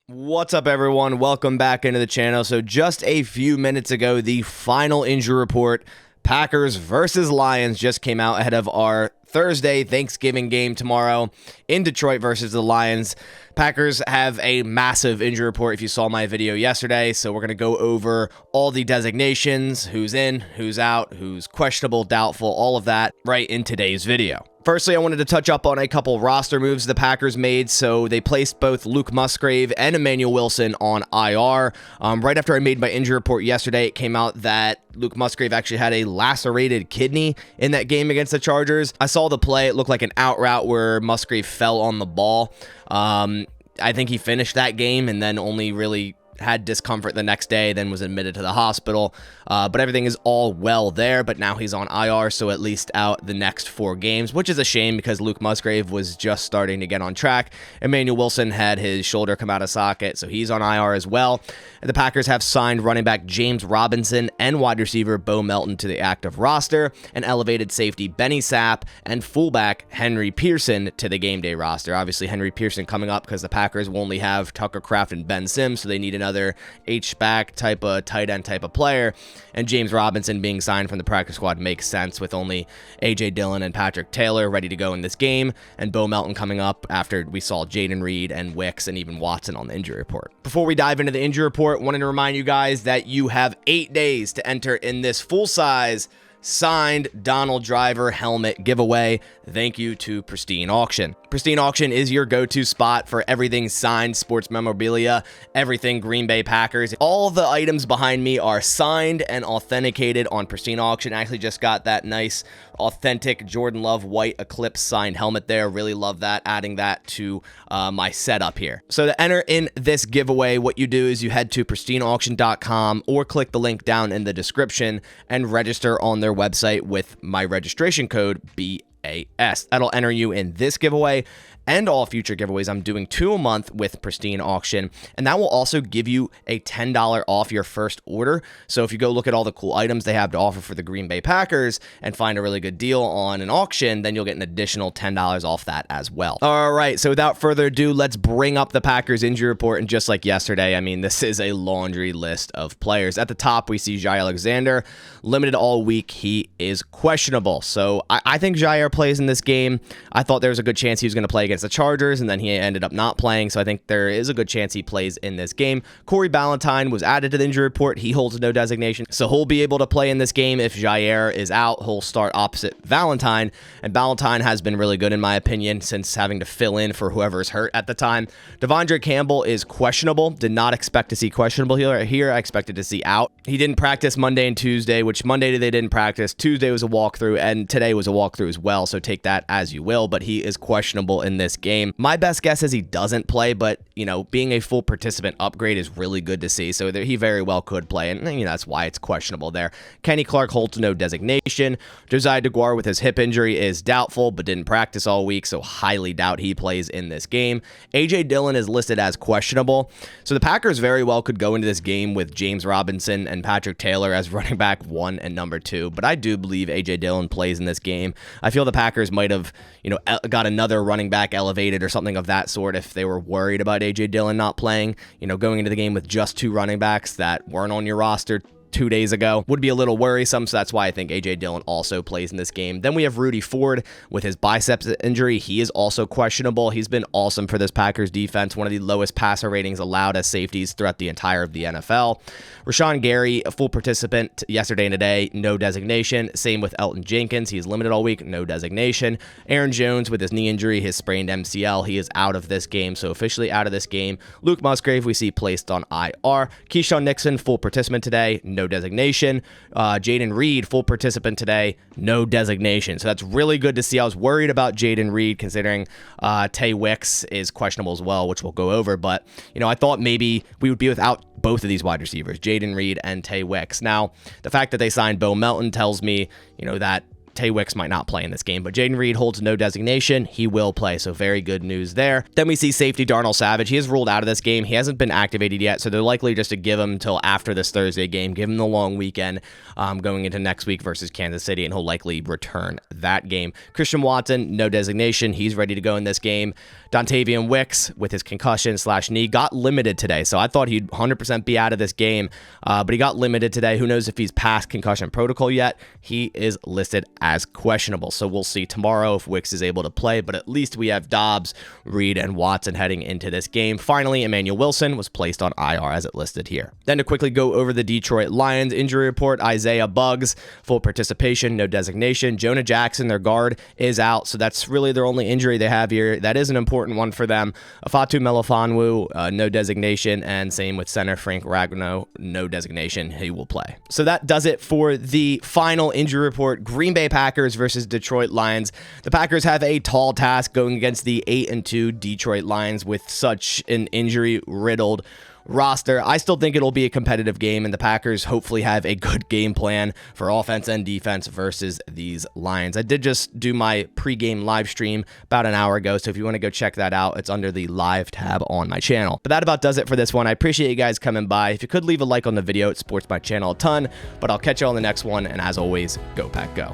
What's up, everyone? Welcome back into the channel. So just a few minutes ago, the final injury report, Packers versus Lions, just came out ahead of our Thursday Thanksgiving game tomorrow in Detroit versus the Lions. Packers have a massive injury report if you saw my video yesterday, so we're going to go over all the designations, who's in, who's out, who's questionable, doubtful, all of that right in today's video. Firstly, I wanted to touch up on a couple roster moves the Packers made. So they placed both Luke Musgrave and Emmanuel Wilson on IR. Right after I made my injury report yesterday, it came out that Luke Musgrave actually had a lacerated kidney in that game against the Chargers. I saw the play. It looked like an out route where Musgrave fell on the ball. I think he finished that game and then only really had discomfort the next day, then was admitted to the hospital. But everything is all well there, but now he's on IR, so at least out the next 4 games, which is a shame because Luke Musgrave was just starting to get on track. Emmanuel Wilson had his shoulder come out of socket, so he's on IR as well. And the Packers have signed running back James Robinson and wide receiver Bo Melton to the active roster, and elevated safety Benny Sapp and fullback Henry Pearson to the game day roster. Obviously, Henry Pearson coming up because the Packers will only have Tucker Kraft and Ben Sims, so they need another H-back type of tight end type of player. And James Robinson being signed from the practice squad makes sense with only A.J. Dillon and Patrick Taylor ready to go in this game, and Bo Melton coming up after we saw Jaden Reed and Wicks and even Watson on the injury report. Before we dive into the injury report, wanted to remind you guys that you have 8 days to enter in this full-size signed Donald Driver helmet giveaway. Thank you to Pristine Auction. Pristine Auction is your go-to spot for everything signed sports memorabilia, everything Green Bay Packers. All the items behind me are signed and authenticated on Pristine Auction. I actually just got that nice, authentic Jordan Love white Eclipse signed helmet there. Really love that, adding that to my setup here. So to enter in this giveaway, what you do is you head to pristineauction.com or click the link down in the description and register on their website with my registration code BAS. That'll enter you in this giveaway and all future giveaways. I'm doing 2 a month with Pristine Auction, and that will also give you a $10 off your first order. So if you go look at all the cool items they have to offer for the Green Bay Packers and find a really good deal on an auction, then you'll get an additional $10 off that as well. All right, so without further ado, let's bring up the Packers injury report. And just like yesterday, I mean, this is a laundry list of players. At the top, we see Jaire Alexander, limited all week. He is questionable. So I think Jaire plays in this game. I thought there was a good chance he was going to play against the Chargers, and then he ended up not playing, so I think there is a good chance he plays in this game. Corey Ballantyne was added to the injury report. He holds no designation, so he'll be able to play in this game. If Jaire is out, he'll start opposite Ballantyne, and Ballantyne has been really good in my opinion since having to fill in for whoever's hurt at the time. Devondre Campbell is questionable. Did not expect to see questionable here. I expected to see out. He didn't practice Monday and Tuesday, which Monday they didn't practice. Tuesday was a walkthrough, and today was a walkthrough as well, so take that as you will, but he is questionable in this game. My best guess is he doesn't play, but being a full participant upgrade is really good to see, so he very well could play, and that's why it's questionable there. Kenny Clark holds no designation. Josiah DeGuara with his hip injury is doubtful, but didn't practice all week, so highly doubt he plays in this game. A.J. Dillon is listed as questionable, so the Packers very well could go into this game with James Robinson and Patrick Taylor as running back 1 and number 2, but I do believe A.J. Dillon plays in this game. I feel the Packers might have, got another running back elevated or something of that sort if they were worried about A.J. Dillon not playing. Going into the game with just 2 running backs that weren't on your roster 2 days ago would be a little worrisome, so that's why I think A.J. Dillon also plays in this game. Then we have Rudy Ford with his biceps injury. He is also questionable. He's been awesome for this Packers defense, one of the lowest passer ratings allowed as safeties throughout the entire of the NFL. Rashawn Gary, a full participant yesterday and today, no designation. Same with Elton Jenkins. He's limited all week, no designation. Aaron Jones with his knee injury, his sprained MCL, he is out of this game, so officially out of this game. Luke Musgrave we see placed on IR. Keyshawn Nixon, full participant today, no designation. Jaden Reed, full participant today, no designation. So that's really good to see. I was worried about Jaden Reed considering Tay Wicks is questionable as well, which we'll go over. But, I thought maybe we would be without both of these wide receivers, Jaden Reed and Tay Wicks. Now, the fact that they signed Bo Melton tells me, that Tay Wicks might not play in this game, but Jaden Reed holds no designation. He will play, so very good news there. Then we see safety Darnell Savage. He is ruled out of this game. He hasn't been activated yet, so they're likely just to give him until after this Thursday game, give him the long weekend going into next week versus Kansas City, and he'll likely return that game. Christian Watson, no designation. He's ready to go in this game. Dontavian Wicks, with his concussion/knee, got limited today, so I thought he'd 100% be out of this game, but he got limited today. Who knows if he's past concussion protocol yet? He is listed as questionable, so we'll see tomorrow if Wicks is able to play, but at least we have Dobbs, Reed, and Watson heading into this game. Finally, Emmanuel Wilson was placed on IR as it listed here. Then to quickly go over the Detroit Lions injury report, Isaiah Buggs, full participation, no designation. Jonah Jackson, their guard, is out, so that's really their only injury they have here. That is an important one for them. Afatu Melifonwu, no designation, and same with center Frank Ragnow, no designation. He will play. So that does it for the final injury report. Green Bay Packers versus Detroit Lions. The Packers have a tall task going against the 8-2 Detroit Lions with such an injury-riddled roster. I still think it'll be a competitive game, and the Packers hopefully have a good game plan for offense and defense versus these Lions. I did just do my pregame live stream about an hour ago, so if you want to go check that out, it's under the live tab on my channel. But that about does it for this one. I appreciate you guys coming by. If you could leave a like on the video, it supports my channel a ton, but I'll catch you on the next one, and as always, go Pack Go.